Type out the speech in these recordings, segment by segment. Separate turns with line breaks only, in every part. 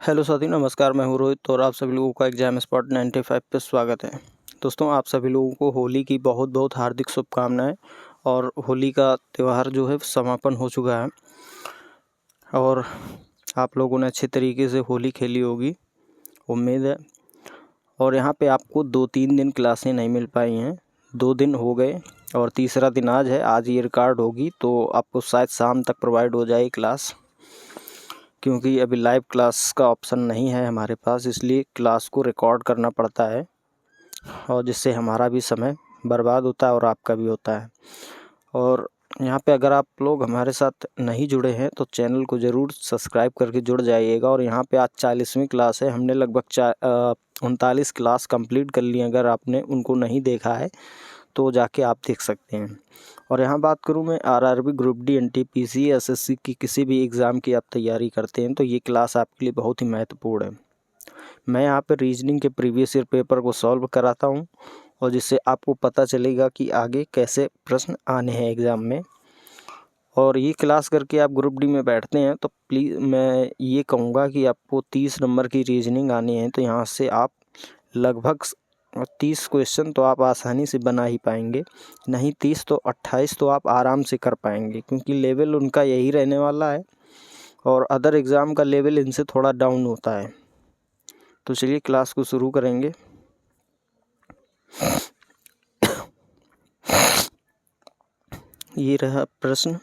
Hello साथियों, नमस्कार। मैं हूं रोहित और आप सभी लोगों का एग्जाम स्पॉट 95 पे स्वागत है। दोस्तों, आप सभी लोगों को होली की बहुत बहुत हार्दिक शुभकामनाएं। और होली का त्यौहार जो है समापन हो चुका है और आप लोगों ने अच्छे तरीके से होली खेली होगी, उम्मीद है। और यहाँ पे आपको 2-3 दिन क्लासें नहीं मिल पाई हैं, 2 दिन हो गए और तीसरा दिन आज है। आज ये रिकॉर्ड होगी तो आपको शायद शाम तक प्रोवाइड हो जाए क्लास, क्योंकि अभी लाइव क्लास का ऑप्शन नहीं है हमारे पास, इसलिए क्लास को रिकॉर्ड करना पड़ता है और जिससे हमारा भी समय बर्बाद होता है और आपका भी होता है। और यहाँ पे अगर आप लोग हमारे साथ नहीं जुड़े हैं तो चैनल को ज़रूर सब्सक्राइब करके जुड़ जाइएगा। और यहाँ पे आज 40वीं क्लास है, हमने लगभग 39 क्लास कंप्लीट कर ली। अगर आपने उनको नहीं देखा है तो जाके आप देख सकते हैं। और यहाँ बात करूँ मैं RRB, group D, NTPC, SSC की किसी भी एग्ज़ाम की आप तैयारी करते हैं तो ये क्लास आपके लिए बहुत ही महत्वपूर्ण है। मैं यहाँ पे रीजनिंग के प्रीवियस ईयर पेपर को सॉल्व कराता हूँ और जिससे आपको पता चलेगा कि आगे कैसे प्रश्न आने हैं एग्ज़ाम में। और ये क्लास करके आप ग्रुप डी में बैठते हैं तो प्लीज़ मैं ये कहूँगा कि आपको 30 नंबर की रीजनिंग आनी है, तो यहाँ से आप लगभग 30 क्वेश्चन तो आप आसानी से बना ही पाएंगे। नहीं 30 तो 28 तो आप आराम से कर पाएंगे, क्योंकि लेवल उनका यही रहने वाला है और अदर एग्ज़ाम का लेवल इनसे थोड़ा डाउन होता है। तो चलिए क्लास को शुरू करेंगे। ये रहा प्रश्न।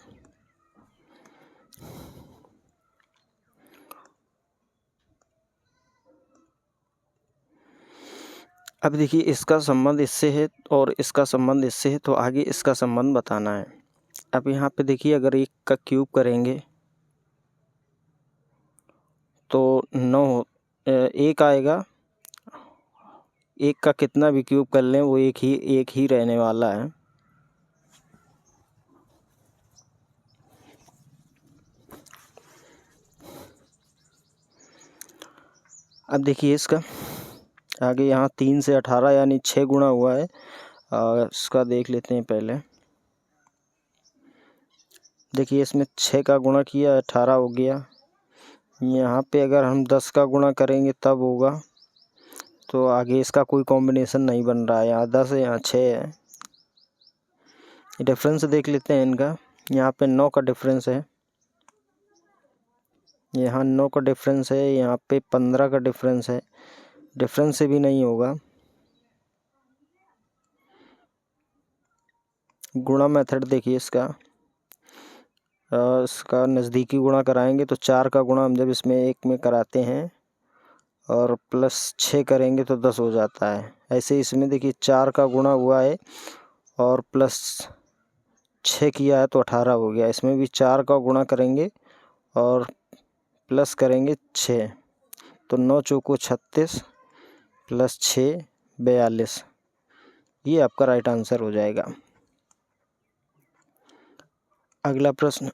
अब देखिए, इसका संबंध इससे है और इसका संबंध इससे है, तो आगे इसका संबंध बताना है। अब यहाँ पे देखिए, अगर 1 का क्यूब करेंगे तो 9 1 आएगा। 1 का कितना भी क्यूब कर लें वो एक ही रहने वाला है। अब देखिए इसका आगे, यहाँ 3 से 18 यानी 6 गुना हुआ है। इसका देख लेते हैं पहले। देखिए इसमें 6 का गुणा किया, 18 हो गया। यहाँ पे अगर हम 10 का गुणा करेंगे तब होगा, तो आगे इसका कोई कॉम्बिनेशन नहीं बन रहा है। यहाँ 10 है, यहाँ 6 है। डिफरेंस देख लेते हैं इनका। यहाँ पे 9 का डिफरेंस है, यहाँ 9 का डिफरेंस है, यहाँ पे 15 का डिफरेंस है। डिफरेंस से भी नहीं होगा। गुणा मेथड देखिए इसका, इसका नज़दीकी गुणा कराएंगे तो 4 का गुणा हम जब इसमें 1 में कराते हैं और प्लस 6 करेंगे तो 10 हो जाता है। ऐसे इसमें देखिए 4 का गुणा हुआ है और प्लस 6 किया है तो 18 हो गया। इसमें भी 4 का गुणा करेंगे और प्लस करेंगे 6, तो 9 चौको 36 प्लस 6 42। ये आपका राइट आंसर हो जाएगा। अगला प्रश्न,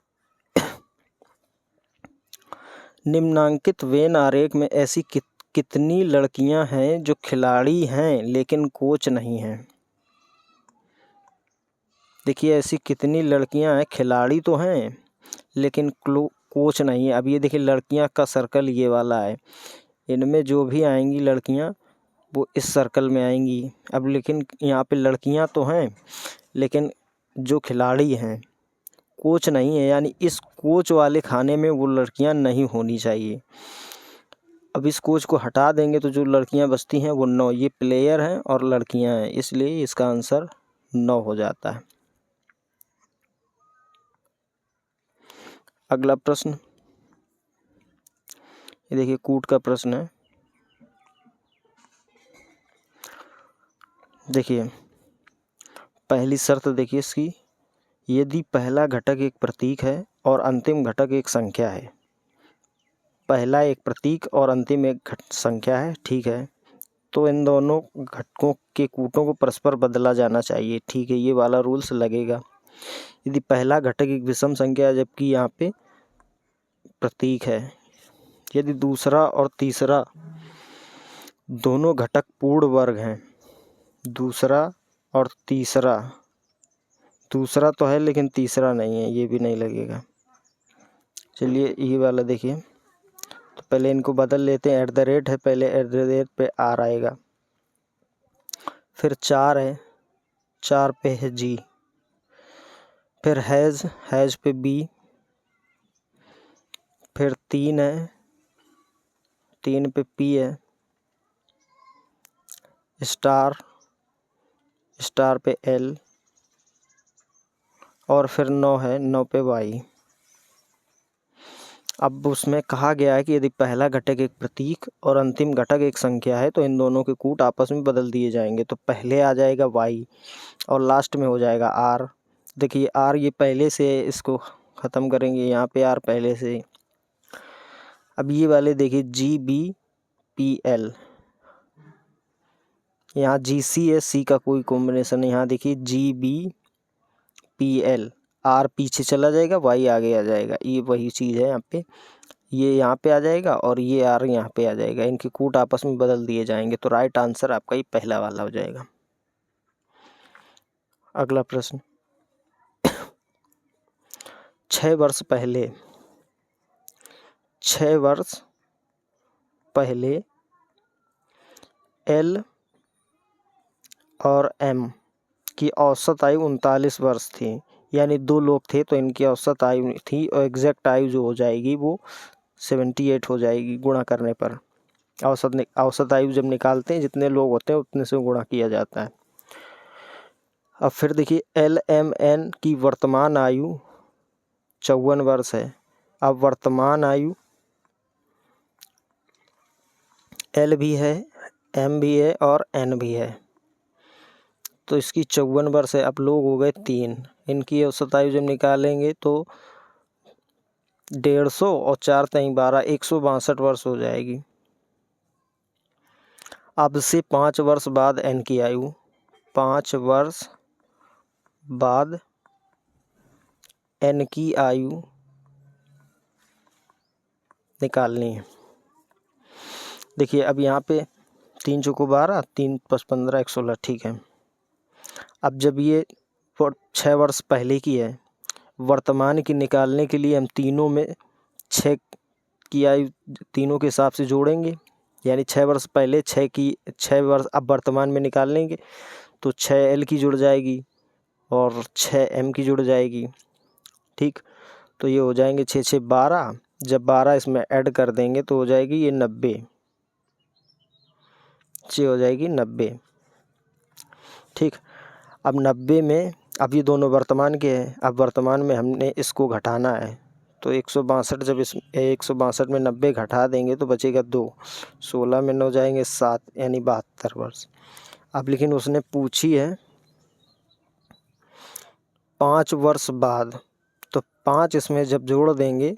निम्नांकित वेन आरेख में ऐसी कितनी लड़कियां हैं जो खिलाड़ी हैं लेकिन कोच नहीं हैं। देखिए ऐसी कितनी लड़कियां हैं, खिलाड़ी तो हैं लेकिन कोच नहीं है। अब ये देखिए लड़कियां का सर्कल ये वाला है, इनमें जो भी आएंगी लड़कियां वो इस सर्कल में आएंगी। अब लेकिन यहाँ पे लड़कियां तो हैं लेकिन जो खिलाड़ी हैं कोच नहीं है, यानी इस कोच वाले खाने में वो लड़कियां नहीं होनी चाहिए। अब इस कोच को हटा देंगे तो जो लड़कियां बचती हैं वो 9। ये प्लेयर हैं और लड़कियां हैं, इसलिए इसका आंसर 9 हो जाता है। अगला प्रश्न, ये देखिए कूट का प्रश्न है। देखिए पहली शर्त देखिए इसकी, यदि पहला घटक एक प्रतीक है और अंतिम घटक एक संख्या है। पहला एक प्रतीक और अंतिम एक संख्या है, ठीक है, तो इन दोनों घटकों के कूटों को परस्पर बदला जाना चाहिए, ठीक है, ये वाला रूल्स लगेगा। यदि पहला घटक एक विषम संख्या है जबकि यहाँ पे प्रतीक है, यदि दूसरा और तीसरा दोनों घटक पूर्ण वर्ग हैं, दूसरा और तीसरा, दूसरा तो है लेकिन तीसरा नहीं है, ये भी नहीं लगेगा। चलिए ये वाला देखिए, तो पहले इनको बदल लेते हैं, @ है, पहले @ पे R आएगा। फिर 4 है, 4 पे है G। फिर हैज़ पे B। फिर 3 है, 3 पे P है। स्टार पे L। और फिर 9 है, 9 पे Y। अब उसमें कहा गया है कि यदि पहला घटक एक प्रतीक और अंतिम घटक एक संख्या है तो इन दोनों के कूट आपस में बदल दिए जाएंगे। तो पहले आ जाएगा Y और लास्ट में हो जाएगा R। देखिए R ये पहले से, इसको ख़त्म करेंगे, यहाँ पे R पहले से। अब ये वाले देखिए GBPL, यहाँ GC है, C का कोई कॉम्बिनेशन है। यहाँ देखिए GBPL, R पीछे चला जाएगा, Y आगे आ जाएगा। ये वही चीज़ है यहाँ पे, ये यहाँ पे आ जाएगा और ये R यहाँ पे आ जाएगा। इनके कूट आपस में बदल दिए जाएंगे। तो राइट आंसर आपका ये पहला वाला हो जाएगा। अगला प्रश्न, 6 वर्ष पहले L और M की औसत आयु 39 वर्ष थी। यानी 2 लोग थे तो इनकी औसत आयु थी, और एग्जैक्ट आयु जो हो जाएगी वो 78 हो जाएगी गुणा करने पर। औसत आयु जब निकालते हैं, जितने लोग होते हैं उतने से गुणा किया जाता है। अब फिर देखिए LMN की वर्तमान आयु 54 वर्ष है। अब वर्तमान आयु L भी है, M भी है और N भी है, तो इसकी 54 वर्ष है। अब लोग हो गए 3, इनकी औसत आयु जब निकालेंगे तो 150 और 4 3 12, 162 वर्ष हो जाएगी। अब से 5 वर्ष बाद N की आयु, 5 वर्ष बाद N की आयु निकालनी है। देखिए अब यहाँ पे 3 चौको 12, 3 + 15 116, ठीक है। अब जब ये 6 वर्ष पहले की है, वर्तमान की निकालने के लिए हम तीनों में 6 की आयु तीनों के हिसाब से जोड़ेंगे। यानी 6 वर्ष पहले 6 वर्ष अब वर्तमान में निकाल लेंगे तो 6L की जुड़ जाएगी और 6M की जुड़ जाएगी, ठीक। तो ये हो जाएंगे 6 6 12। जब 12 इसमें ऐड कर देंगे तो हो जाएगी ये 90, ये हो जाएगी 90, ठीक। अब 90 में, अब ये दोनों वर्तमान के हैं, अब वर्तमान में हमने इसको घटाना है। तो 162, जब इस 162 में 90 घटा देंगे तो बचेगा 2, 16 में 9 जाएंगे 7, यानी 72 वर्ष। अब लेकिन उसने पूछी है 5 वर्ष बाद, तो 5 इसमें जब जोड़ देंगे,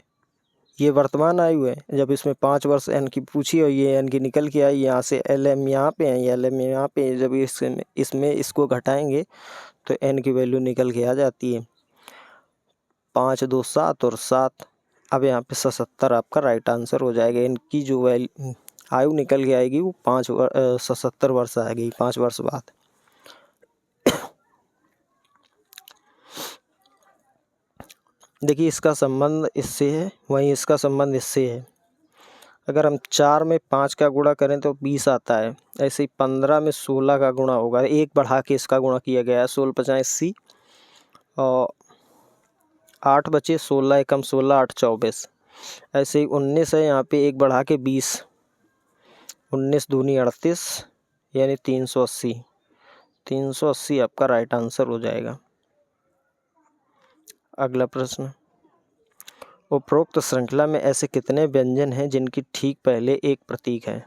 ये वर्तमान आयु है, जब इसमें 5 वर्ष N की पूछी और ये N की निकल के आई, यहाँ से LM यहाँ पे है, LM यहाँ पे है, जब इसमें इसको घटाएंगे तो N की वैल्यू निकल के आ जाती है 5 2 7 और 7। अब यहाँ पे 77 आपका राइट आंसर हो जाएगा। इनकी जो आयु निकल के आएगी वो 77 वर्ष आएगी 5 वर्ष बाद। देखिए इसका संबंध इससे है, वहीं इसका संबंध इससे है। अगर हम 4 में 5 का गुणा करें तो 20 आता है, ऐसे ही 15 में 16 का गुणा होगा, एक बढ़ा के इसका गुणा किया गया है, 16 × 5 = 80 और 8 बचे, 16 एकम 16, 8 24। ऐसे ही 19 है, यहाँ पे एक बढ़ा के 20, 19 दूनी 38, यानी 380, 380 आपका राइट आंसर हो जाएगा। अगला प्रश्न, उपरोक्त श्रृंखला में ऐसे कितने व्यंजन हैं जिनकी ठीक पहले एक प्रतीक है?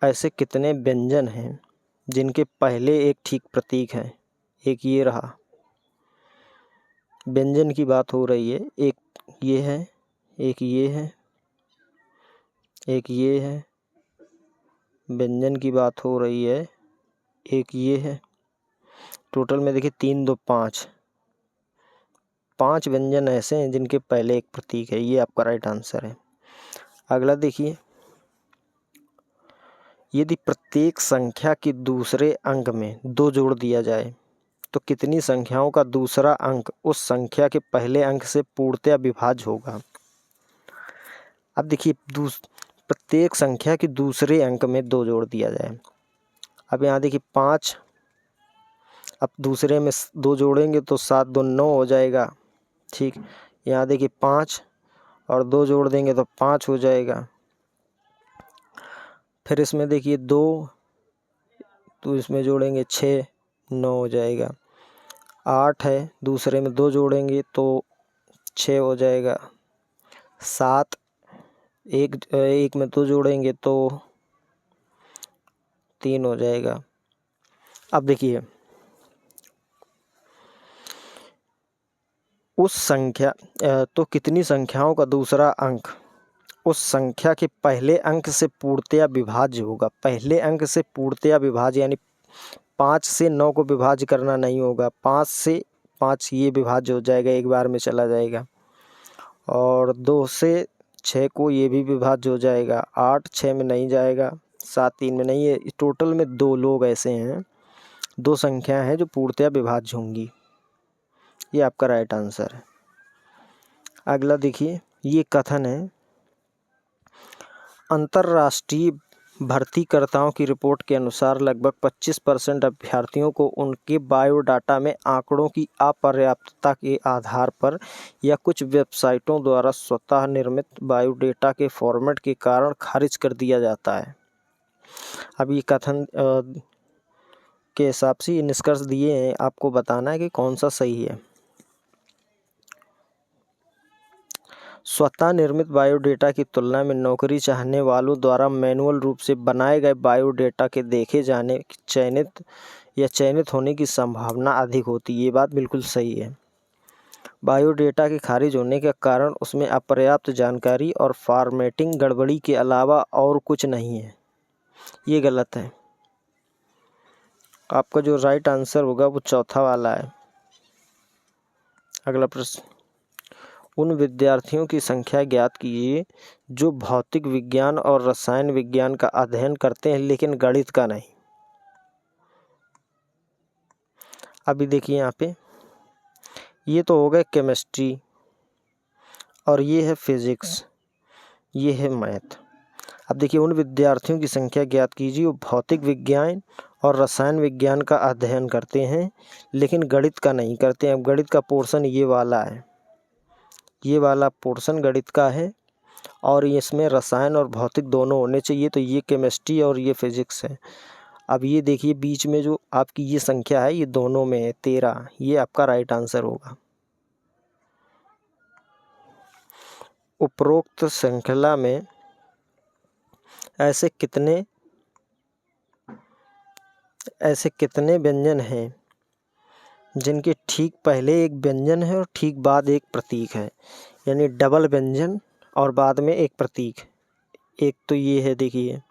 ऐसे कितने व्यंजन हैं जिनके पहले एक ठीक प्रतीक है? एक ये रहा, व्यंजन की बात हो रही है, एक ये है, एक ये है, एक ये है, व्यंजन की बात हो रही है, एक ये है। टोटल में देखिए 3 2 5, 5 व्यंजन ऐसे हैं जिनके पहले एक प्रतीक है। ये आपका राइट आंसर है। अगला देखिए, यदि प्रत्येक संख्या के दूसरे अंक में 2 जोड़ दिया जाए तो कितनी संख्याओं का दूसरा अंक उस संख्या के पहले अंक से पूर्णतया विभाज्य होगा?
अब देखिए प्रत्येक संख्या के दूसरे अंक में 2 जोड़ दिया जाए। अब यहाँ देखिए 5, अब दूसरे में 2 जोड़ेंगे तो 7 2 9 हो जाएगा। ठीक, यहाँ देखिए 5 और 2 जोड़ देंगे तो 5 हो जाएगा। फिर इसमें देखिए 2, तो इसमें जोड़ेंगे 6 9 हो जाएगा। 8 है, दूसरे में 2 जोड़ेंगे तो 6 हो जाएगा। 7 एक में 2 जोड़ेंगे तो 3 हो जाएगा। अब देखिए उस संख्या तो कितनी संख्याओं का दूसरा अंक उस संख्या के पहले अंक से पूर्णतया विभाज्य होगा। पहले अंक से पूर्णतया विभाज्य यानी 5 से 9 को विभाज्य करना नहीं होगा। 5 से 5 ये विभाज्य हो जाएगा, एक बार में चला जाएगा। और 2 से 6 को ये भी विभाज्य हो जाएगा। 8 6 में नहीं जाएगा, 7 3 में नहीं है। टोटल में 2 लोग ऐसे हैं, 2 संख्या हैं जो पूर्णतया विभाज्य होंगी। ये आपका राइट आंसर है। अगला देखिए, ये कथन है, अंतर्राष्ट्रीय भर्तीकर्ताओं की रिपोर्ट के अनुसार लगभग 25% अभ्यर्थियों को उनके बायोडाटा में आंकड़ों की अपर्याप्तता के आधार पर या कुछ वेबसाइटों द्वारा स्वतः निर्मित बायोडेटा के फॉर्मेट के कारण खारिज कर दिया जाता है। अब ये कथन के हिसाब से ये निष्कर्ष दिए हैं, आपको बताना है कि कौन सा सही है। स्वतः निर्मित बायोडेटा की तुलना में नौकरी चाहने वालों द्वारा मैनुअल रूप से बनाए गए बायोडेटा के देखे जाने चयनित होने की संभावना अधिक होती है। ये बात बिल्कुल सही है। बायोडेटा के खारिज होने का कारण उसमें अपर्याप्त जानकारी और फॉर्मेटिंग गड़बड़ी के अलावा और कुछ नहीं है। ये गलत है। आपका जो राइट आंसर होगा वो चौथा वाला है। अगला प्रश्न, उन विद्यार्थियों की संख्या ज्ञात कीजिए जो भौतिक विज्ञान और रसायन विज्ञान का अध्ययन करते हैं लेकिन गणित का नहीं। अभी देखिए यहाँ पे ये तो हो गए केमिस्ट्री और ये है फिजिक्स, ये है मैथ। अब देखिए, उन विद्यार्थियों की संख्या ज्ञात कीजिए वो भौतिक विज्ञान और रसायन विज्ञान का अध्ययन करते हैं लेकिन गणित का नहीं करते हैं। अब गणित का पोर्शन ये वाला है, ये वाला पोर्शन गणित का है और इसमें रसायन और भौतिक दोनों होने चाहिए। तो ये केमिस्ट्री और ये फिजिक्स है। अब ये देखिए बीच में जो आपकी ये संख्या है ये दोनों में है 13, ये आपका राइट आंसर होगा। उपरोक्त श्रृंखला में ऐसे कितने व्यंजन हैं जिनके ठीक पहले एक व्यंजन है और ठीक बाद एक प्रतीक है, यानी डबल व्यंजन और बाद में एक प्रतीक। एक तो ये है, देखिए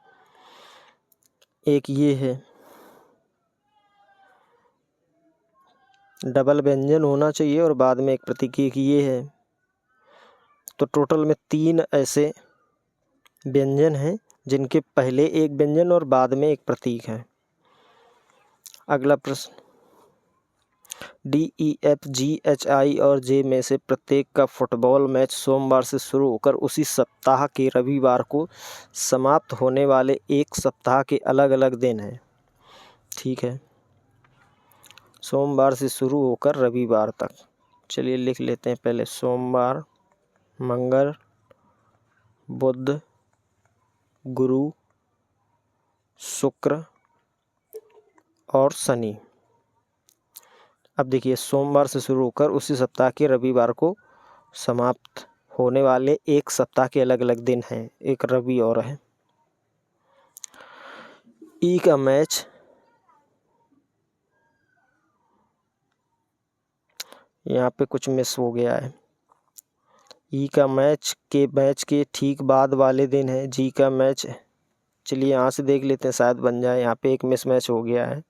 एक ये है, डबल व्यंजन होना चाहिए और बाद में एक प्रतीक। एक ये है, तो टोटल में 3 ऐसे व्यंजन हैं जिनके पहले एक व्यंजन और बाद में एक प्रतीक है। अगला प्रश्न, DEFGHI और J में से प्रत्येक का फुटबॉल मैच सोमवार से शुरू होकर उसी सप्ताह के रविवार को समाप्त होने वाले एक सप्ताह के अलग अलग दिन हैं। ठीक है, सोमवार से शुरू होकर रविवार तक। चलिए लिख लेते हैं पहले, सोमवार, मंगल, बुध, गुरु, शुक्र और शनि। अब देखिए, सोमवार से शुरू होकर उसी सप्ताह के रविवार को समाप्त होने वाले एक सप्ताह के अलग अलग दिन हैं, एक रवि और है। ई का मैच, यहाँ पे कुछ मिस हो गया है। ई का मैच के ठीक बाद वाले दिन है जी का मैच। चलिए यहाँ से देख लेते हैं, शायद बन जाए। यहाँ पे एक मिस मैच हो गया है।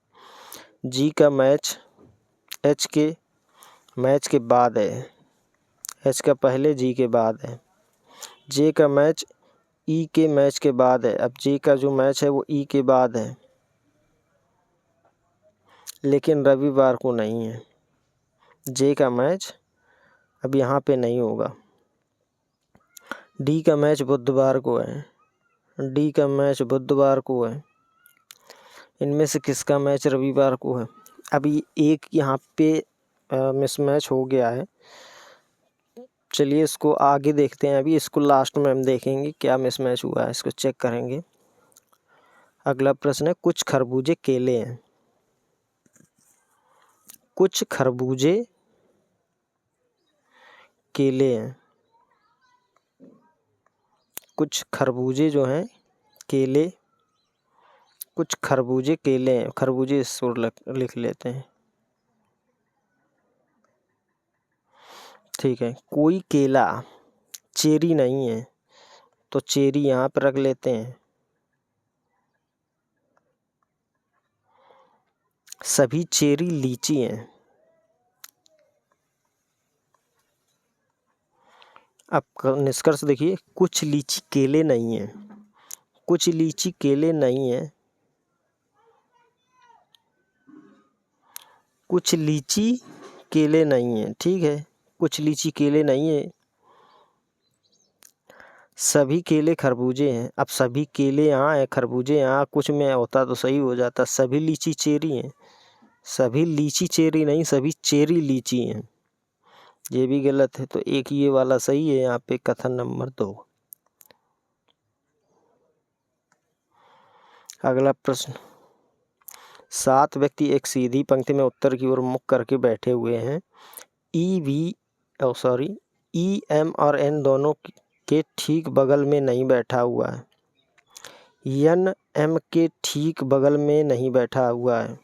जी का मैच एच के मैच के बाद है, एच का पहले जी के बाद है। जे का मैच ई के मैच के बाद है। अब जे का जो मैच है वो ई के बाद है लेकिन रविवार को नहीं है। जे का मैच अब यहाँ पे नहीं होगा। डी का मैच बुधवार को है, डी का मैच बुधवार को है। इनमें से किसका मैच रविवार को है? अभी एक यहाँ पे मिसमैच हो गया है। चलिए इसको आगे देखते हैं, अभी इसको लास्ट में हम देखेंगे क्या मिसमैच हुआ है, इसको चेक करेंगे। अगला प्रश्न है, कुछ खरबूजे केले हैं, कुछ खरबूजे केले हैं, कुछ खरबूजे जो हैं केले, कुछ खरबूजे केले हैं, खरबूजे सुर लिख लेते हैं, ठीक है। कोई केला चेरी नहीं है तो चेरी यहाँ पर रख लेते हैं। सभी चेरी लीची हैं। अब निष्कर्ष देखिए, कुछ लीची केले नहीं है, कुछ लीची केले नहीं है, कुछ लीची केले नहीं है, ठीक है, कुछ लीची केले नहीं है। सभी केले खरबूजे हैं। अब सभी केले यहाँ है, खरबूजे यहाँ, कुछ में होता तो सही हो जाता। सभी लीची चेरी हैं, सभी लीची चेरी नहीं, सभी चेरी लीची हैं, ये भी गलत है। तो एक ये वाला सही है यहाँ पे, कथन नंबर 2। अगला प्रश्न, 7 व्यक्ति एक सीधी पंक्ति में उत्तर की ओर मुख करके बैठे हुए हैं। ई एम और एन दोनों के ठीक बगल में नहीं बैठा हुआ है। एन एम के ठीक बगल में नहीं बैठा हुआ है।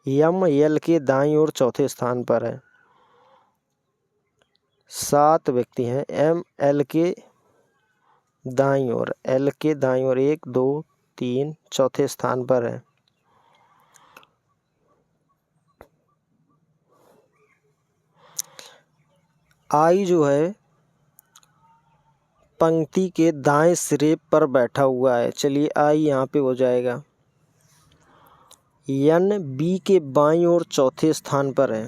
एम एल के दाईं ओर चौथे स्थान पर है। 7 व्यक्ति हैं, एम एल के दाईं ओर, एल के दाईं ओर 1 2 3 चौथे स्थान पर है। आई जो है पंक्ति के दाएं सिरे पर बैठा हुआ है। चलिए आई यहाँ पे हो जाएगा। एन बी के बाईं ओर चौथे स्थान पर है।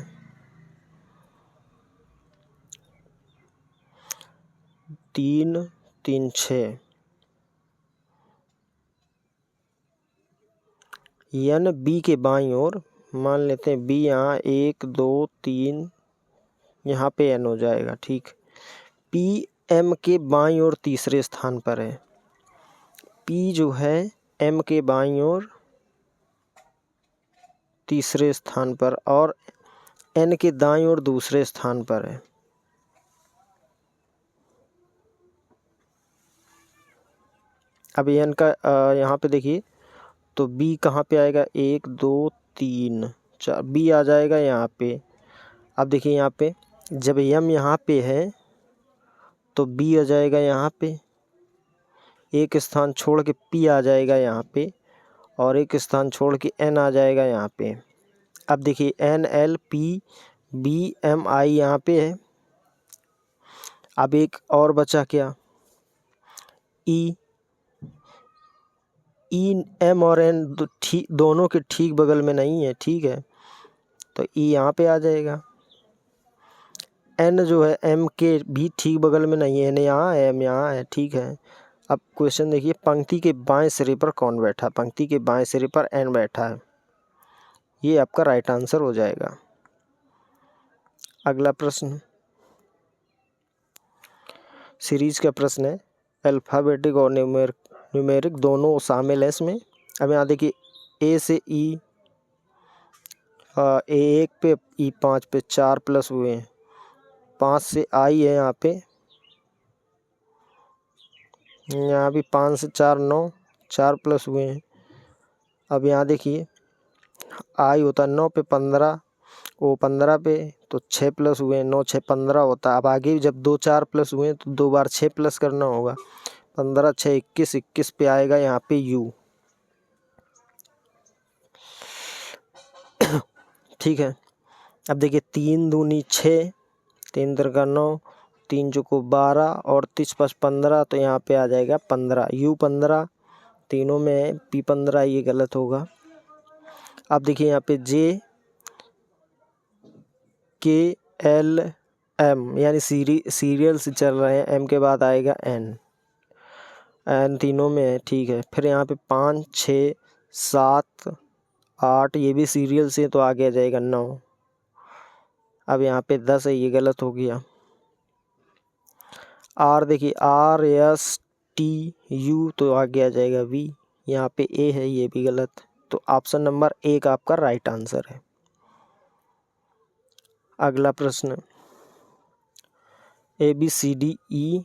3 3 6। एन बी के बाईं ओर, मान लेते हैं बी यहाँ 1 2 3, यहाँ पे एन हो जाएगा, ठीक। पी एम के बाईं ओर तीसरे स्थान पर है। पी जो है एम के बाईं ओर तीसरे स्थान पर, और एन के दाईं ओर दूसरे स्थान पर है। अब एन का यहाँ पे देखिए, तो बी कहाँ पे आएगा? 1 2 3 4, बी आ जाएगा यहाँ पे। अब देखिए यहाँ पे जब एम यहाँ पे है तो बी आ जाएगा यहाँ पे, एक स्थान छोड़ के पी आ जाएगा यहाँ पे, और एक स्थान छोड़ के एन आ जाएगा यहाँ पे। अब देखिए N L P B M I यहाँ पे है। अब एक और बचा क्या? ई एम और एन दोनों के ठीक बगल में नहीं है, ठीक है, तो ई यहाँ पे आ जाएगा। एन जो है एम के भी ठीक बगल में नहीं है, एन यहाँ है, एम यहाँ है, ठीक है। अब क्वेश्चन देखिए, पंक्ति के बाएं सिरे पर कौन बैठा? पंक्ति के बाएं सिरे पर एन बैठा है, ये आपका राइट आंसर हो जाएगा। अगला प्रश्न सीरीज का प्रश्न है, अल्फ़ाबेटिक और न्यूमेरिक दोनों शामिल है इसमें। अब यहाँ देखिए ए से ई, A1 पे E5 पे 4 प्लस हुए हैं, 5 से आई है यहाँ पे, यहाँ भी 5 से 4 9, 4 प्लस हुए हैं। अब यहाँ देखिए आई होता 9 पे 15, वो 15 पे, तो 6 प्लस हुए हैं, 9 6 15 होता। अब आगे जब 2 4 प्लस हुए हैं तो 2 बार 6 प्लस करना होगा। 15 6 21, 21 पे आएगा यहाँ पे यू, ठीक है। अब देखिए 3 दूनी 6, 3 तिरका 9, 3 चौको 12 और 30 5 15, तो यहाँ पे आ जाएगा 15, यू 15, तीनों में पी 15, ये गलत होगा। अब देखिए यहाँ पे जे के एल एम, यानी सीरियल से चल रहे हैं, एम के बाद आएगा एन, एन तीनों में है, ठीक है। फिर यहाँ पे 5, 6, 7, 8 ये भी सीरियल से, तो आगे आ जाएगा 9। अब यहाँ पे 10 है, ये गलत हो गया। आर देखिए, RSTU, तो आगे आ जाएगा V। यहाँ पे ए है, ये भी गलत, तो ऑप्शन नंबर 1 आपका राइट आंसर है। अगला प्रश्न, ABCDE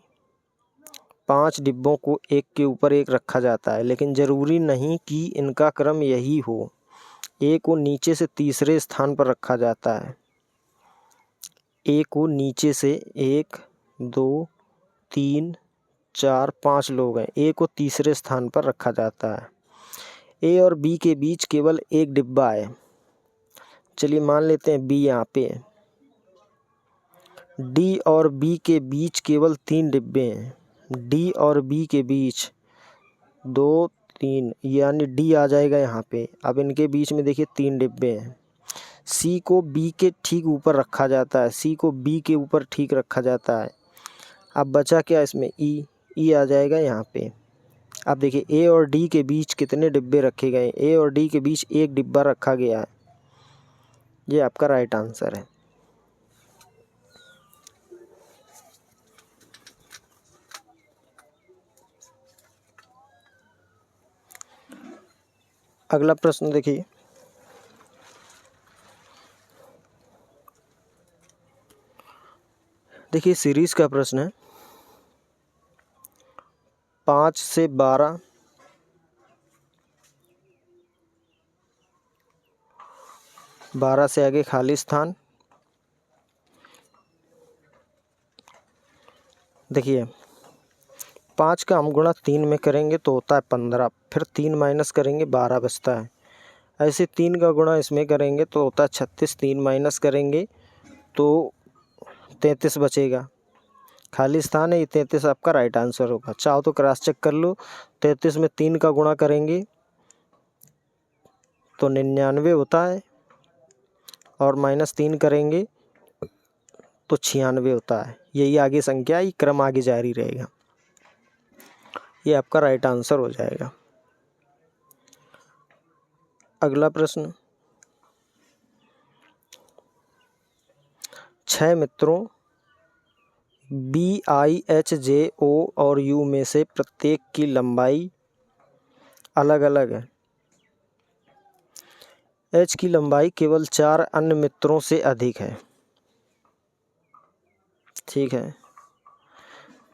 5 डिब्बों को एक के ऊपर एक रखा जाता है, लेकिन जरूरी नहीं कि इनका क्रम यही हो। ए को नीचे से तीसरे स्थान पर रखा जाता है। ए को नीचे से 1, 2, 3, 4, 5 लोग हैं, ए को तीसरे स्थान पर रखा जाता है। ए और बी के बीच केवल एक डिब्बा है। चलिए मान लेते हैं बी यहाँ पे है। डी और बी के बीच केवल 3 डिब्बे हैं। डी और बी के बीच 2, 3, यानी डी आ जाएगा यहाँ पे। अब इनके बीच में देखिए 3 डिब्बे हैं। सी को बी के ठीक ऊपर रखा जाता है, सी को बी के ऊपर ठीक रखा जाता है। अब बचा क्या इसमें, ई, ई आ जाएगा यहाँ पे। अब देखिए ए और डी के बीच कितने डिब्बे रखे गए, ए और डी के बीच एक डिब्बा रखा गया है। ये आपका राइट आंसर है। अगला प्रश्न देखिए, सीरीज का प्रश्न है। 5 से 12, 12 से आगे खाली स्थान। देखिए 5 का हम गुणा 3 में करेंगे तो होता है 15, फिर 3 माइनस करेंगे 12 बचता है। ऐसे 3 का गुणा इसमें करेंगे तो होता है 36, 3 माइनस करेंगे तो 33 बचेगा। खाली स्थान है, ये 33 आपका राइट आंसर होगा। चाहो तो क्रॉस चेक कर लो, 33 में 3 का गुणा करेंगे तो 99 होता है, और -3 करेंगे तो 96 होता है। यही आगे संख्या, ये क्रम आगे जारी रहेगा। ये आपका राइट आंसर हो जाएगा। अगला प्रश्न, 6 मित्रों BIHJO और U में से प्रत्येक की लंबाई अलग अलग है। H की लंबाई केवल 4 अन्य मित्रों से अधिक है, ठीक है।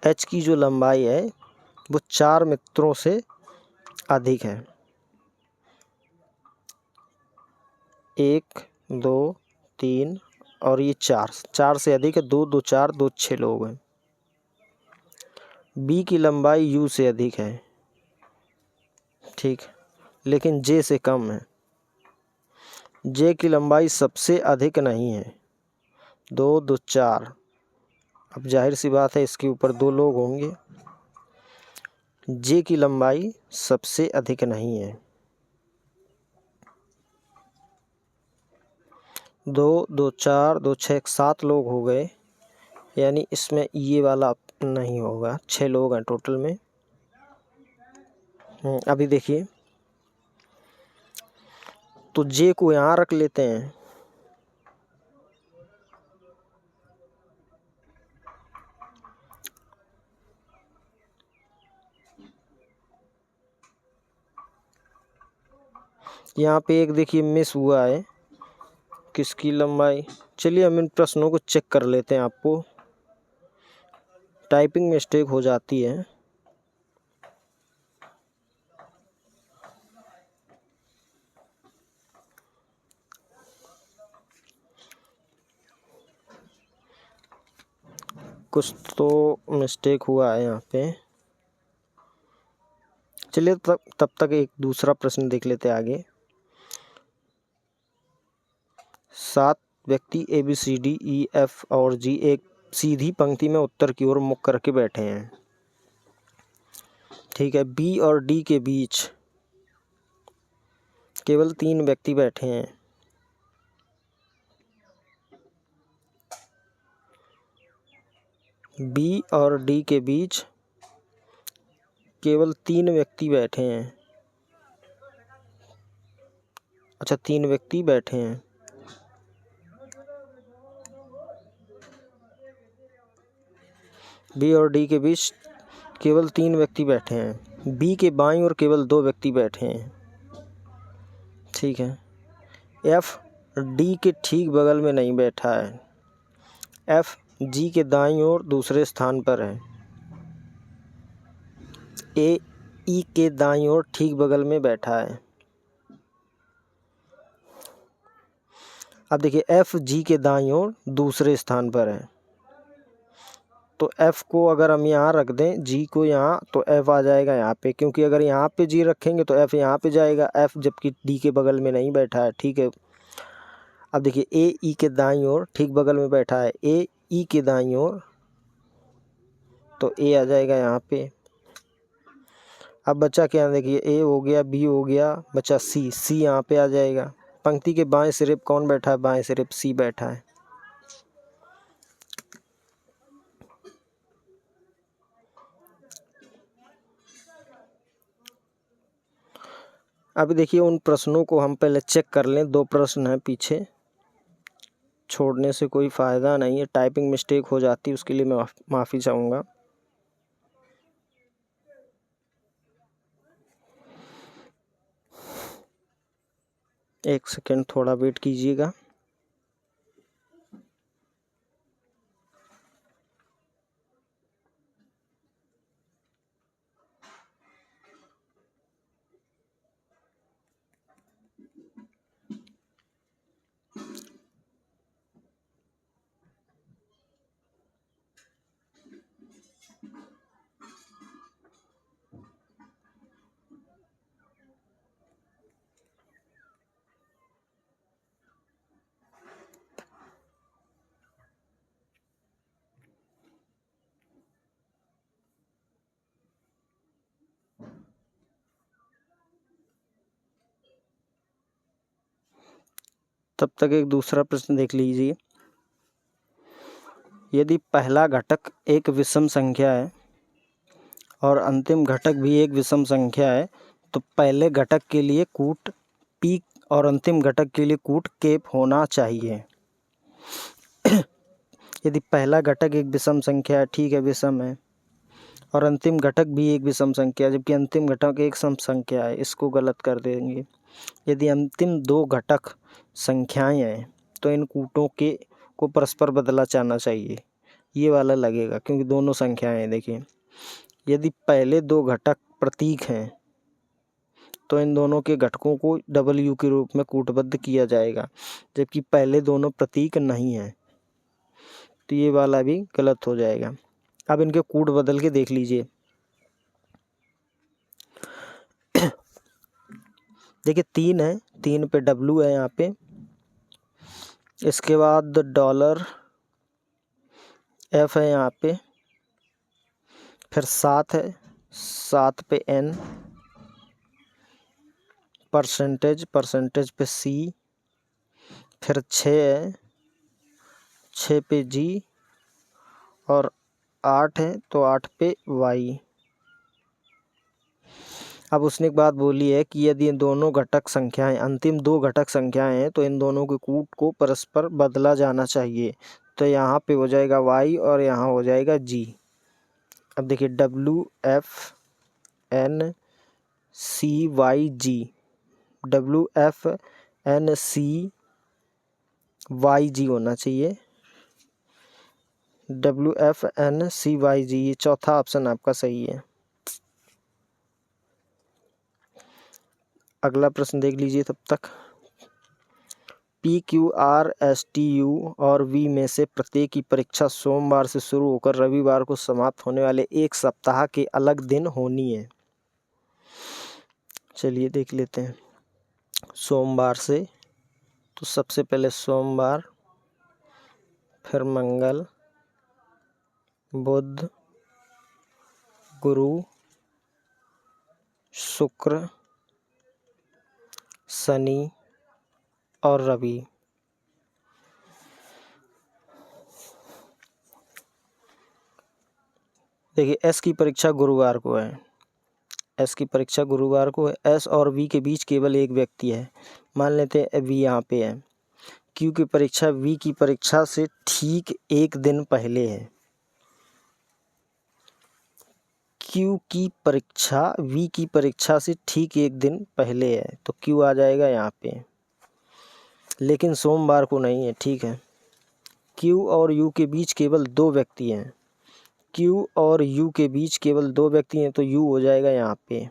H की जो लंबाई है वो 4 मित्रों से अधिक है। 1, 2, 3 और ये 4 से अधिक है। 2, 2, 4, 2, 6 लोग हैं। B की लंबाई U से अधिक है, ठीक, लेकिन J से कम है। J की लंबाई सबसे अधिक नहीं है। 2, 2, 4, अब जाहिर सी बात है इसके ऊपर 2 लोग होंगे। J की लंबाई सबसे अधिक नहीं है। 2, 2, 4, 2, 6, 7 लोग हो गए, यानी इसमें ये वाला नहीं होगा। 6 लोग हैं टोटल में। अभी देखिए, तो J को यहाँ रख लेते हैं। यहाँ पे एक देखिए मिस हुआ है, किसकी लंबाई। चलिए हम इन प्रश्नों को चेक कर लेते हैं। आपको टाइपिंग मिस्टेक हो जाती है। कुछ तो मिस्टेक हुआ है यहाँ पे। चलिए तब तक एक दूसरा प्रश्न देख लेते हैं आगे। 7 व्यक्ति ABCDEF और G एक सीधी पंक्ति में उत्तर की ओर मुख करके बैठे हैं, ठीक है। B और D के बीच केवल 3 व्यक्ति बैठे हैं। बी और डी के बीच केवल 3 व्यक्ति बैठे हैं। अच्छा, 3 व्यक्ति बैठे हैं। बी और डी के बीच केवल 3 व्यक्ति बैठे हैं। बी के बाईं ओर केवल 2 व्यक्ति बैठे हैं। ठीक है। एफ डी के ठीक बगल में नहीं बैठा है। एफ जी के दाईं ओर दूसरे स्थान पर है। ए ई के दाईं ओर ठीक बगल में बैठा है। अब देखिए, एफ जी के दाईं ओर दूसरे स्थान पर है, तो एफ को अगर हम यहाँ रख दें, जी को यहाँ, तो एफ आ जाएगा यहाँ पे, क्योंकि अगर यहाँ पे जी रखेंगे तो एफ यहाँ पे जाएगा, एफ जबकि डी के बगल में नहीं बैठा है। ठीक है। अब देखिए, ए ई के दाईं ओर ठीक बगल में बैठा है, ए ई के दाईं ओर, तो ए आ जाएगा यहाँ पे। अब बचा क्या, देखिए ए हो गया, बी हो गया, बचा सी, सी यहाँ पे आ जाएगा। पंक्ति के बाएं सिरे पे कौन बैठा है, बाएं सिरे पे सी बैठा है। अभी देखिए, उन प्रश्नों को हम पहले चेक कर लें। 2 प्रश्न हैं पीछे, छोड़ने से कोई फ़ायदा नहीं है, टाइपिंग मिस्टेक हो जाती है, उसके लिए मैं माफ़ी चाहूँगा। एक सेकेंड, थोड़ा वेट कीजिएगा। तब तक एक दूसरा प्रश्न देख लीजिए। यदि पहला घटक एक विषम संख्या है और अंतिम घटक भी एक विषम संख्या है, तो पहले घटक के लिए कूट पी और अंतिम घटक के लिए कूट केप होना चाहिए। यदि पहला घटक एक विषम संख्या है, ठीक है, विषम है, और अंतिम घटक भी एक विषम संख्या है, जबकि अंतिम घटक एक सम संख्या है, इसको गलत कर देंगे। यदि अंतिम 2 घटक संख्याएं हैं, तो इन कूटों को परस्पर बदला जाना चाहिए। ये वाला लगेगा क्योंकि दोनों संख्याएं हैं। देखिए, यदि पहले 2 घटक प्रतीक हैं, तो इन दोनों के घटकों को W के रूप में कूटबद्ध किया जाएगा, जबकि पहले दोनों प्रतीक नहीं हैं, तो ये वाला भी गलत हो जाएगा। अब इनके कूट बदल के देख लीजिए। देखिए, 3 है, 3 पे W है यहाँ पे, इसके बाद $F है यहाँ पे, फिर 7 है, 7 पे N, परसेंटेज पे C, फिर 6 है, 6 पे G, और 8 है तो 8 पे Y। अब उसने एक बात बोली है कि यदि इन दोनों घटक संख्याएं, अंतिम 2 घटक संख्याएं हैं, तो इन दोनों के कूट को परस्पर बदला जाना चाहिए। तो यहाँ पे हो जाएगा Y और यहाँ हो जाएगा G। अब देखिए, WFNCYG, WFNCYG होना चाहिए, WFNCYG, ये चौथा ऑप्शन आपका सही है। अगला प्रश्न देख लीजिए तब तक। PQR STU और V में से प्रत्येक की परीक्षा सोमवार से शुरू होकर रविवार को समाप्त होने वाले एक सप्ताह के अलग दिन होनी है। चलिए देख लेते हैं। सोमवार से, तो सबसे पहले सोमवार, फिर मंगल, बुध, गुरु, शुक्र, शनि और रवि। देखिए एस की परीक्षा गुरुवार को है, एस की परीक्षा गुरुवार को है। एस और वी के बीच केवल एक व्यक्ति है, मान लेते हैं वी यहाँ पे है। क्यू की परीक्षा वी की परीक्षा से ठीक एक दिन पहले है। क्यू की परीक्षा वी की परीक्षा से ठीक एक दिन पहले है, तो क्यू आ जाएगा यहाँ पे, लेकिन सोमवार को नहीं है, ठीक है। क्यू और यू के बीच केवल दो व्यक्ति हैं, क्यू और यू के बीच केवल दो व्यक्ति हैं, तो यू हो जाएगा यहाँ पे,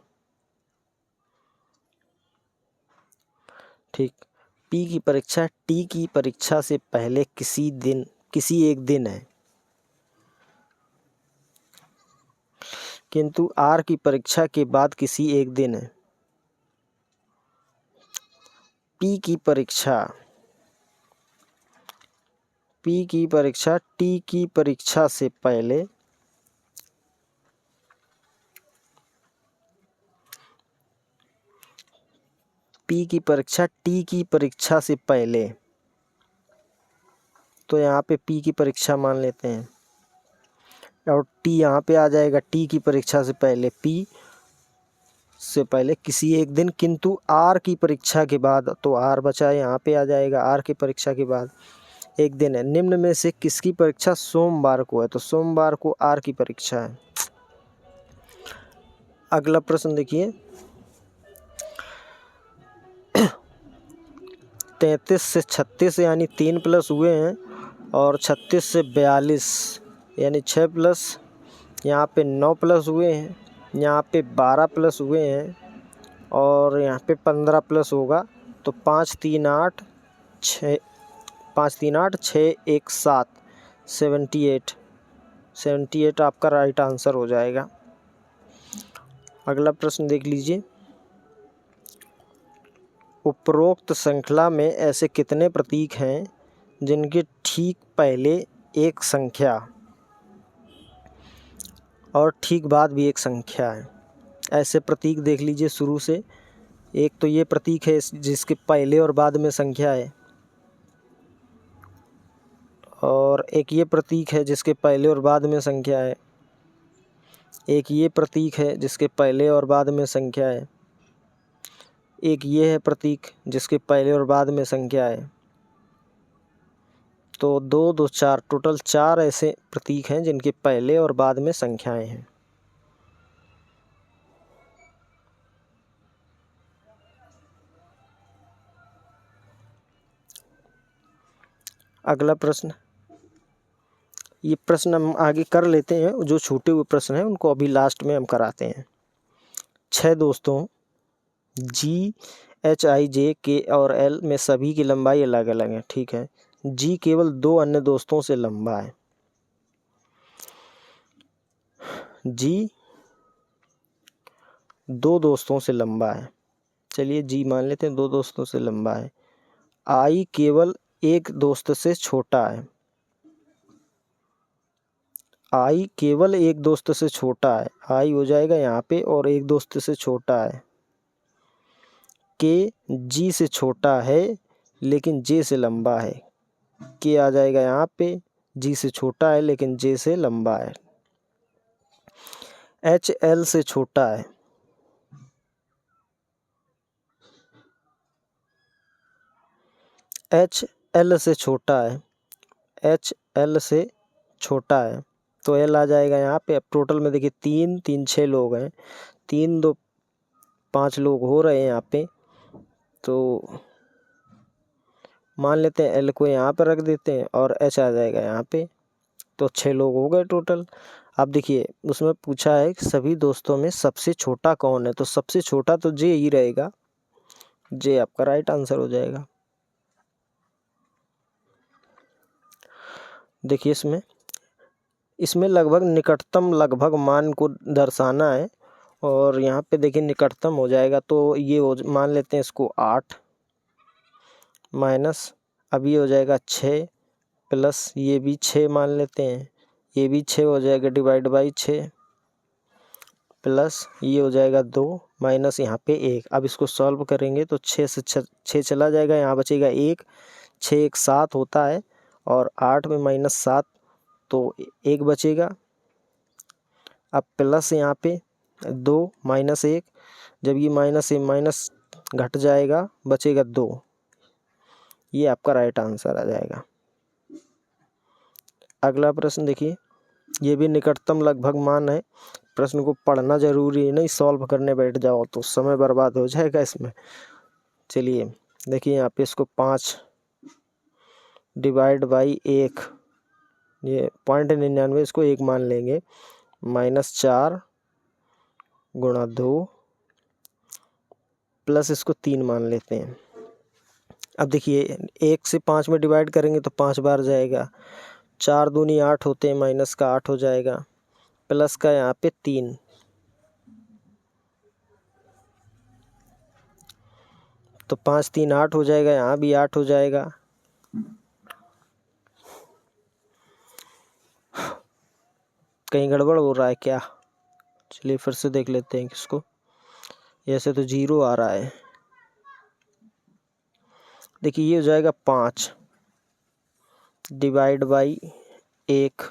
ठीक। पी की परीक्षा टी की परीक्षा से पहले किसी एक दिन है, किंतु आर की परीक्षा के बाद किसी एक दिन है। पी की परीक्षा टी की परीक्षा से पहले पी की परीक्षा टी की परीक्षा से पहले, तो यहाँ पे पी की परीक्षा मान लेते हैं और टी यहाँ पे आ जाएगा, टी की परीक्षा से पहले, पी से पहले किसी एक दिन, किंतु आर की परीक्षा के बाद, तो आर बचा यहाँ पे आ जाएगा, आर की परीक्षा के बाद एक दिन है। निम्न में से किसकी परीक्षा सोमवार को है, तो सोमवार को आर की परीक्षा है। अगला प्रश्न देखिए, 33 से 36 यानी 3 प्लस हुए हैं, और 36 से 42 यानी 6 प्लस, यहाँ पे 9 प्लस हुए हैं, यहाँ पे 12 प्लस हुए हैं, और यहाँ पे 15 प्लस होगा, तो 5 3 8 6 1 7 78 आपका राइट आंसर हो जाएगा। अगला प्रश्न देख लीजिए, उपरोक्त श्रृंखला में ऐसे कितने प्रतीक हैं जिनके ठीक पहले एक संख्या और ठीक बाद भी एक संख्या है। ऐसे प्रतीक देख लीजिए शुरू से। एक तो ये प्रतीक है जिसके पहले और बाद में संख्या है, और एक ये प्रतीक है जिसके पहले और बाद में संख्या है, एक ये प्रतीक है जिसके पहले और बाद में संख्या है, एक ये है प्रतीक जिसके पहले और बाद में संख्या है। तो 2 2 4 टोटल 4 ऐसे प्रतीक हैं जिनके पहले और बाद में संख्याएं हैं। अगला प्रश्न, ये प्रश्न हम आगे कर लेते हैं, जो छूटे हुए प्रश्न हैं उनको अभी लास्ट में हम कराते हैं। 6 दोस्तों जी एच आई जे के और एल में सभी की लंबाई अलग अलग है, ठीक है। जी केवल 2 अन्य दोस्तों से लंबा है, जी 2 दोस्तों से लंबा है, चलिए जी मान लेते हैं 2 दोस्तों से लंबा है। आई केवल एक दोस्त से छोटा है, आई केवल एक दोस्त से छोटा है, आई हो जाएगा यहाँ पे, और एक दोस्त से छोटा है। के जी से छोटा है लेकिन जे से लंबा है, के आ जाएगा यहाँ पे, जी से छोटा है लेकिन जे से लंबा है। एच एल से छोटा है, एच एल से छोटा है, एच एल से छोटा है, तो एल आ जाएगा यहाँ पे। अब टोटल में देखिए 3 3 6 लोग हैं, 3 2 5 लोग हो रहे हैं यहाँ पे, तो मान लेते हैं एल को यहाँ पर रख देते हैं और एच आ जाएगा यहाँ पे, तो 6 लोग हो गए टोटल। अब देखिए उसमें पूछा है कि सभी दोस्तों में सबसे छोटा कौन है, तो सबसे छोटा तो जे ही रहेगा, जे आपका राइट आंसर हो जाएगा। देखिए इसमें लगभग निकटतम लगभग मान को दर्शाना है, और यहाँ पे देखिए निकटतम हो जाएगा, तो ये मान लेते हैं इसको 8 माइनस, अब ये हो जाएगा 6 प्लस ये भी 6 मान लेते हैं, ये भी 6 हो जाएगा डिवाइड बाई 6, प्लस ये हो जाएगा 2 माइनस यहाँ पे 1। अब इसको सॉल्व करेंगे तो 6 से 6 चला जाएगा, यहाँ बचेगा 1, 6 1 7 होता है, और 8 में -7 तो 1 बचेगा, अब प्लस यहाँ पे 2 माइनस 1, जब ये माइनस से माइनस घट जाएगा बचेगा 2, ये आपका राइट आंसर आ जाएगा। अगला प्रश्न देखिए, ये भी निकटतम लगभग मान है। प्रश्न को पढ़ना जरूरी है, नहीं सॉल्व करने बैठ जाओ तो समय बर्बाद हो जाएगा इसमें। चलिए देखिए यहाँ पे इसको 5 डिवाइड बाई 1, ये 0.99 इसको 1 मान लेंगे, -4 गुणा 2 प्लस इसको 3 मान लेते हैं। अब देखिए 1 से 5 में डिवाइड करेंगे तो 5 बार जाएगा, 4 दूनी 8 होते हैं, माइनस का 8 हो जाएगा, प्लस का यहाँ पे 3, तो 5 3 8 हो जाएगा, यहाँ भी 8 हो जाएगा। कहीं गड़बड़ हो रहा है क्या? चलिए फिर से देख लेते हैं किसको। ऐसे तो 0 आ रहा है। देखिए ये हो जाएगा 5 डिवाइड बाई 1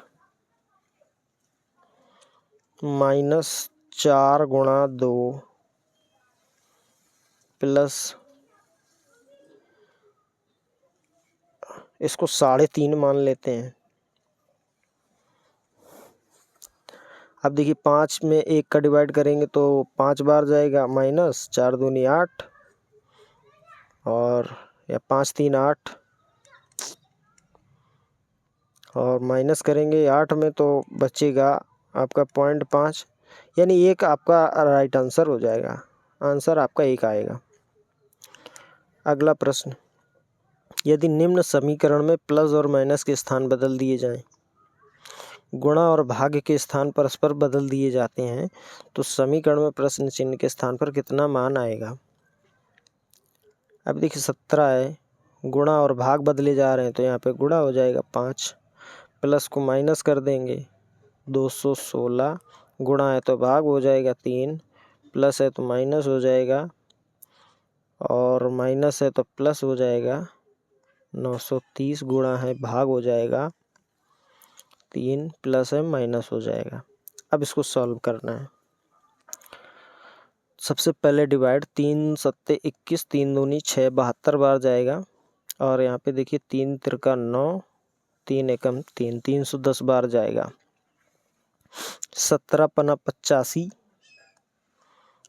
-4 गुणा 2 प्लस इसको 3.5 मान लेते हैं। अब देखिए 5 में 1 का डिवाइड करेंगे तो 5 बार जाएगा, माइनस 4 दूनी 8 और या 5 3 8 और माइनस करेंगे 8 में तो बचेगा आपका 0.5, यानी 1 आपका राइट आंसर हो जाएगा। आंसर आपका 1 आएगा। अगला प्रश्न, यदि निम्न समीकरण में प्लस और माइनस के स्थान बदल दिए जाएं, गुणा और भाग के स्थान परस्पर बदल दिए जाते हैं, तो समीकरण में प्रश्न चिन्ह के स्थान पर कितना मान आएगा? अब देखिए 17 है, गुणा और भाग बदले जा रहे हैं तो यहाँ पे गुणा हो जाएगा 5, प्लस को माइनस कर देंगे 216, गुणा है तो भाग हो जाएगा 3, प्लस है तो माइनस हो जाएगा और माइनस है तो प्लस हो जाएगा 930, गुणा है भाग हो जाएगा 3, प्लस है माइनस हो जाएगा। अब इसको सॉल्व करना है। सबसे पहले डिवाइड, 3 सत्ते 21, 3 दूनी 6, 72 बार जाएगा और यहाँ पे देखिए 3 तिरका 9, 3 एकम 3, 310 बार जाएगा। 17 पना 85,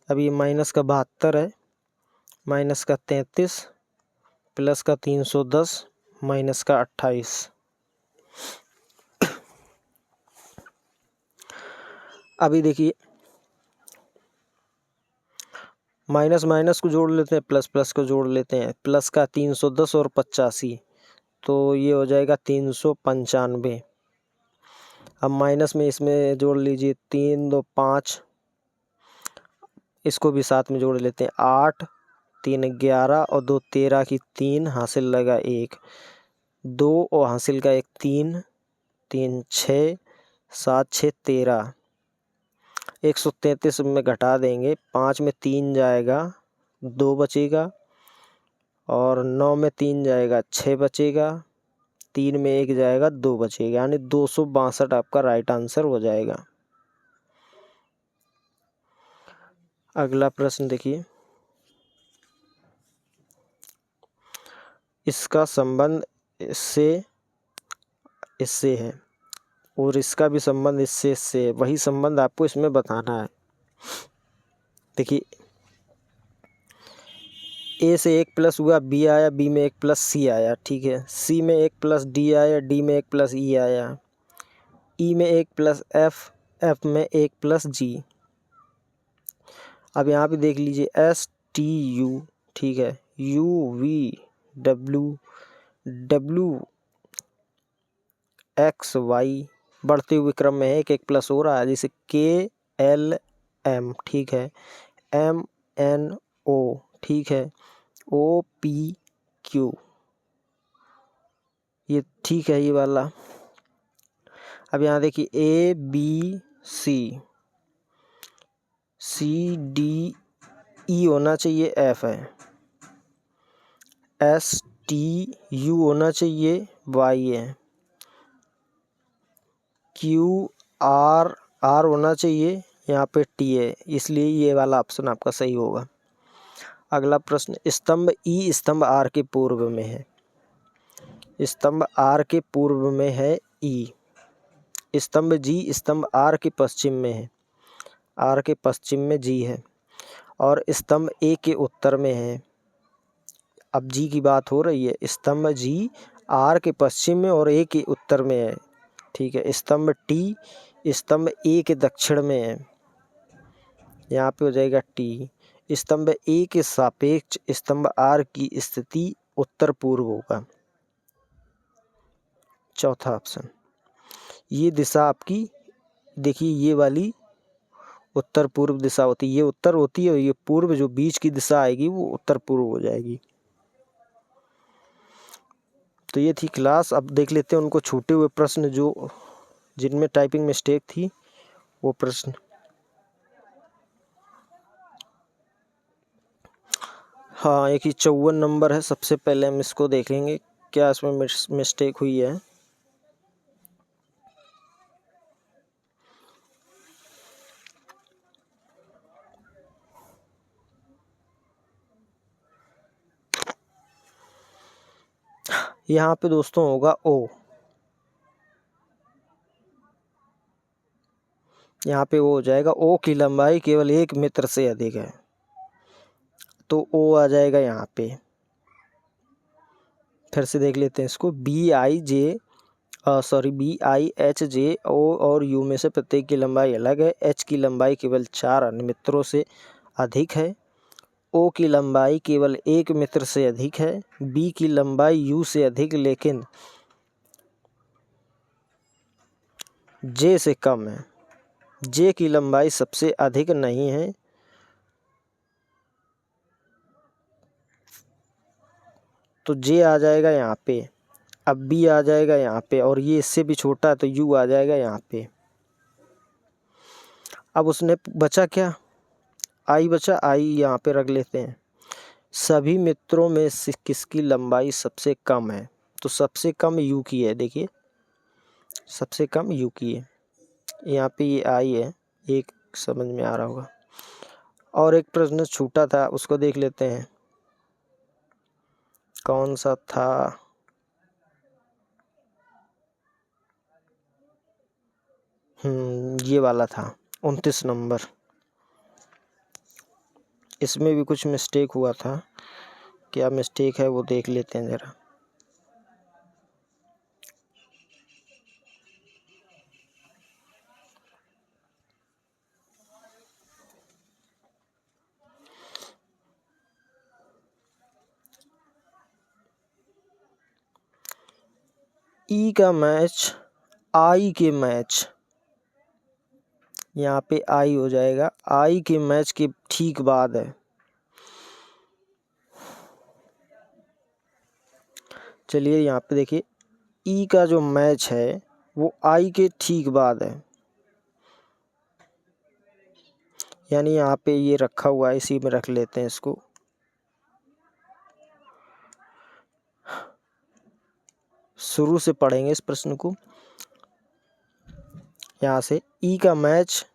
अब ये माइनस का 72 है, माइनस का 33, प्लस का 310, माइनस का 28। अभी देखिए माइनस माइनस को जोड़ लेते हैं, प्लस प्लस को जोड़ लेते हैं, प्लस का 310 और 85, तो ये हो जाएगा 395। अब माइनस में इसमें जोड़ लीजिए, 3 2 5, इसको भी साथ में जोड़ लेते हैं, 8 3 11 और 2 13 की 3 हासिल लगा 1, 2 और हासिल का 1 3 3 6 7 6 13, 133 में घटा देंगे, 5 में 3 जाएगा 2 बचेगा और 9 में 3 जाएगा 6 बचेगा, 3 में 1 जाएगा 2 बचेगा, यानी 262 आपका राइट आंसर हो जाएगा। अगला प्रश्न देखिए, इसका संबंध इससे है और इसका भी संबंध इससे है, वही संबंध आपको इसमें बताना है। देखिए ए से 1 प्लस हुआ, बी आया, बी में 1 प्लस सी आया, ठीक है, सी में 1 प्लस डी आया, डी में 1 प्लस ई आया, ई में 1 प्लस एफ, एफ में 1 प्लस जी। अब यहाँ पे देख लीजिए एस टी यू, ठीक है, U V W W X Y, बढ़ते हुए क्रम में है, 1 प्लस हो रहा है, जैसे के एल एम, ठीक है, एम एन ओ, ठीक है, ओ पी क्यू, ये ठीक है ये वाला। अब यहाँ देखिए A B C, C D E होना चाहिए, एफ है, एस टी यू होना चाहिए, वाई है, क्यू आर आर होना चाहिए, यहाँ पे टी है, इसलिए ये वाला ऑप्शन आपका सही होगा। अगला प्रश्न, स्तंभ ई स्तंभ आर के पूर्व में है। स्तंभ आर के पूर्व में है ई। स्तंभ जी स्तंभ आर के पश्चिम में है। आर के पश्चिम में जी है। और स्तंभ ए के उत्तर में है। अब जी की बात हो रही है। स्तंभ जी आर के पश्चिम में और ए के उत्तर में है। ठीक है। स्तंभ टी स्तंभ ए के दक्षिण में है। यहाँ पे हो जाएगा टी। स्तंभ ए के सापेक्ष स्तंभ आर की स्थिति उत्तर पूर्व होगा। चौथा ऑप्शन। ये दिशा आपकी देखिए, ये वाली उत्तर पूर्व दिशा होती है, ये उत्तर होती है और ये पूर्व, जो बीच की दिशा आएगी वो उत्तर पूर्व हो जाएगी। तो ये थी क्लास। अब देख लेते हैं उनको छूटे हुए प्रश्न जो जिनमें टाइपिंग मिस्टेक थी, वो प्रश्न। हाँ, एक ही 54 नंबर है। सबसे पहले हम इसको देखेंगे क्या इसमें मिस्टेक हुई है। यहाँ पे दोस्तों होगा ओ। यहाँ पे वो हो जाएगा, ओ की लंबाई केवल 1 मीटर से अधिक है, तो ओ आ जाएगा यहाँ पे। फिर से देख लेते हैं इसको। बी आई एच जे ओ और यू में से प्रत्येक की लंबाई अलग है। एच की लंबाई केवल 4 अन्य मित्रों से अधिक है। ओ की लंबाई केवल 1 मीटर से अधिक है। बी की लंबाई यू से अधिक लेकिन जे से कम है। जे की लंबाई सबसे अधिक नहीं है। तो जे आ जाएगा यहाँ पे। अब बी आ जाएगा यहाँ पे, और ये इससे भी छोटा है तो यू आ जाएगा यहाँ पे। अब उसने बचा क्या, आई बचा। आई यहाँ पे रख लेते हैं। सभी मित्रों में से किसकी लंबाई सबसे कम है, तो सबसे कम यू की है। देखिए, सबसे कम यू की है। यहाँ पे ये आई है, एक समझ में आ रहा होगा। और एक प्रश्न छूटा था, उसको देख लेते हैं कौन सा था। ये वाला था 29 नंबर। इसमें भी कुछ मिस्टेक हुआ था। क्या मिस्टेक है वो देख लेते हैं ज़रा। ई का मैच आई के मैच, यहाँ पे आई हो जाएगा। आई के मैच के ठीक बाद है। चलिए यहाँ पे देखिए, ई का जो मैच है वो आई के ठीक बाद है, यानी यहाँ पे ये रखा हुआ है, इसी में रख लेते हैं इसको। शुरू से पढ़ेंगे इस प्रश्न को। यहाँ से ई का मैच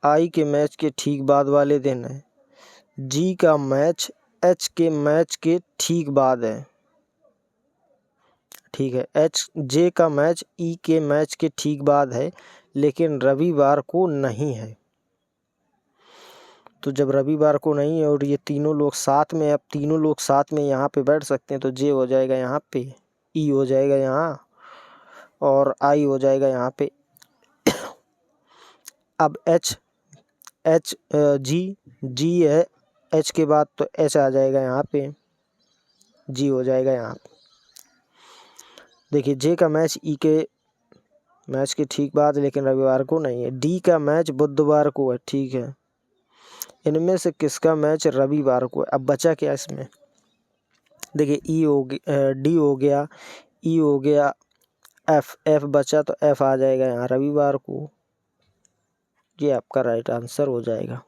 आई के मैच के ठीक बाद वाले दिन है। जी का मैच एच के मैच के ठीक बाद है। ठीक है। एच जे का मैच ई के मैच के ठीक बाद है, लेकिन रविवार को नहीं है। तो जब रविवार को नहीं है और ये तीनों लोग साथ में, अब तीनों लोग साथ में यहाँ पे बैठ सकते हैं, तो जे हो जाएगा यहाँ पे, ई हो जाएगा यहाँ, और आई हो जाएगा यहाँ पे। अब एच जी है एच के बाद, तो एच आ जाएगा यहाँ पे, जी हो जाएगा यहाँ पे। देखिए, जे का मैच ई के मैच के ठीक बाद लेकिन रविवार को नहीं है। डी का मैच बुधवार को है। ठीक है। इनमें से किसका मैच रविवार को है। अब बचा क्या इसमें, देखिए ई हो गया, डी हो गया, ई हो गया, एफ बचा, तो एफ आ जाएगा यहाँ रविवार को। ये आपका राइट आंसर हो जाएगा।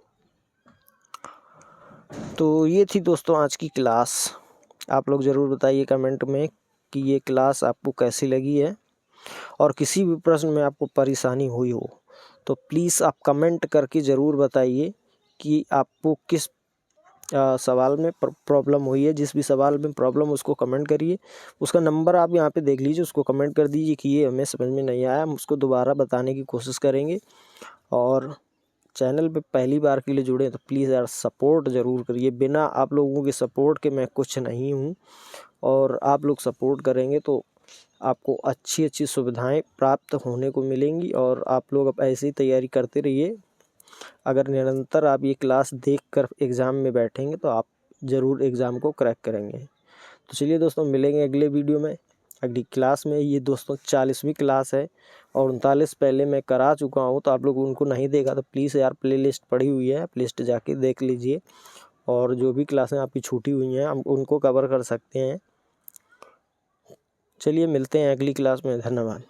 तो ये थी दोस्तों आज की क्लास। आप लोग ज़रूर बताइए कमेंट में कि ये क्लास आपको कैसी लगी है, और किसी भी प्रश्न में आपको परेशानी हुई हो तो प्लीज़ आप कमेंट करके ज़रूर बताइए कि आपको किस सवाल में प्रॉब्लम हुई है। जिस भी सवाल में प्रॉब्लम उसको कमेंट करिए, उसका नंबर आप यहाँ पे देख लीजिए, उसको कमेंट कर दीजिए कि ये हमें समझ में नहीं आया, हम उसको दोबारा बताने की कोशिश करेंगे। और चैनल पे पहली बार के लिए जुड़े हैं तो प्लीज़ यार सपोर्ट ज़रूर करिए, बिना आप लोगों के सपोर्ट के मैं कुछ नहीं हूँ। और आप लोग सपोर्ट करेंगे तो आपको अच्छी अच्छी सुविधाएं प्राप्त होने को मिलेंगी। और आप लोग अब ऐसे ही तैयारी करते रहिए। अगर निरंतर आप ये क्लास देखकर एग्ज़ाम में बैठेंगे तो आप ज़रूर एग्ज़ाम को क्रैक करेंगे। तो चलिए दोस्तों, मिलेंगे अगले वीडियो में, अगली क्लास में। ये दोस्तों 40वीं क्लास है और 39 पहले मैं करा चुका हूँ, तो आप लोग उनको नहीं देखा तो प्लीज़ यार प्लेलिस्ट पड़ी हुई है, प्लेलिस्ट जाके देख लीजिए। और जो भी क्लासें आपकी छूटी हुई हैं हम उनको कवर कर सकते हैं। चलिए मिलते हैं अगली क्लास में, धन्यवाद।